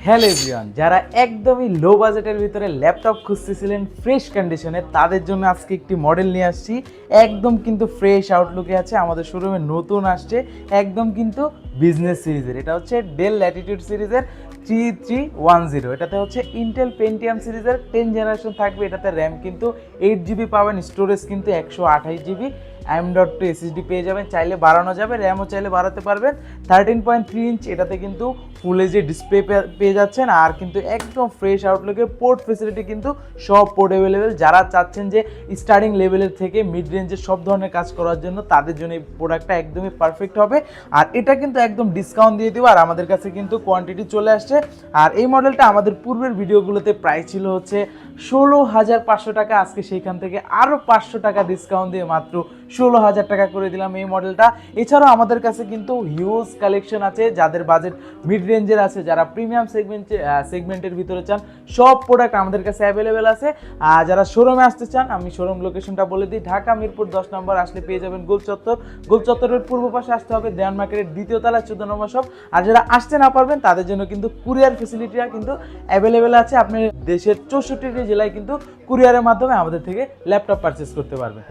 Hello everyone, যারা একদমই লো বাজেটের ভিতরে ল্যাপটপ খুঁজতেছিলেন ফ্রেশ কন্ডিশনে, তাদের জন্য আজকে একটি মডেল নিয়ে আসছি। একদম কিন্তু ফ্রেশ আউটলুকে আছে, আমাদের শোরুমে নতুন আসছে, একদম কিন্তু বিজনেস সিরিজের। এটা হচ্ছে ডেল ল্যাটিটিউড সিরিজের 3310। এটাতে হচ্ছে ইন্টেল পেন্টিয়াম সিরিজের 10 জেনারেশন থাকবে। এটাতে র্যাম কিন্তু 8GB পাবেন, স্টোরেজ কিন্তু 128GB, M.2 SSD পেয়ে যাবেন। চাইলে বাড়ানো যাবে, র্যামও চাইলে বাড়াতে পারবেন। 13.3 ইঞ্চ, এটাতে কিন্তু ফুল এইচডি ডিসপ্লে পেয়ে যাচ্ছেন। আর কিন্তু একদম ফ্রেশ আউটলুকে পোর্ট ফেসিলিটি কিন্তু সব পোর্ট অ্যাভেলেবেল। যারা চাচ্ছেন যে স্টার্টিং লেভেলের থেকে মিড রেঞ্জের সব ধরনের কাজ করার জন্য, তাদের জন্য এই প্রোডাক্টটা একদমই পারফেক্ট হবে। আর এটা কিন্তু একদম ডিসকাউন্ট দিয়ে দেবো, আর আমাদের কাছে কিন্তু কোয়ান্টিটি চলে আসছে। আর এই মডেলটা আমাদের পূর্বের ভিডিওগুলোতে প্রাইস ছিল হচ্ছে 16,500 টাকা। আজকে সেইখান থেকে আরও 500 টাকা ডিসকাউন্ট দিয়ে মাত্র 16,000 টাকা করে দিলাম এই মডেলটা। এছাড়াও আমাদের কাছে কিন্তু হিউজ কালেকশন আছে, যাদের বাজেট মিড রেঞ্জের আছে, যারা প্রিমিয়াম সেগমেন্টের ভিতরে চান, সব প্রোডাক্ট আমাদের কাছে অ্যাভেলেবেল আছে। আর যারা শোরুমে আসতে চান, আমি শোরুম লোকেশনটা বলে দিই। ঢাকা মিরপুর 10 নম্বর আসলে পেয়ে যাবেন গোলচত্বর। গোলচত্বরের পূর্ব পাশে আসতে হবে, দেওয়ান মার্কেটের 2য় তলায় 14 নম্বর শপ। আর যারা আসতে না পারবেন, তাদের জন্য কিন্তু কুরিয়ার ফেসিলিটিটা কিন্তু অ্যাভেলেবেল আছে। আপনি দেশের 64টি জেলায় কিন্তু কুরিয়ারের মাধ্যমে আমাদের থেকে ল্যাপটপ পারচেস করতে পারবেন।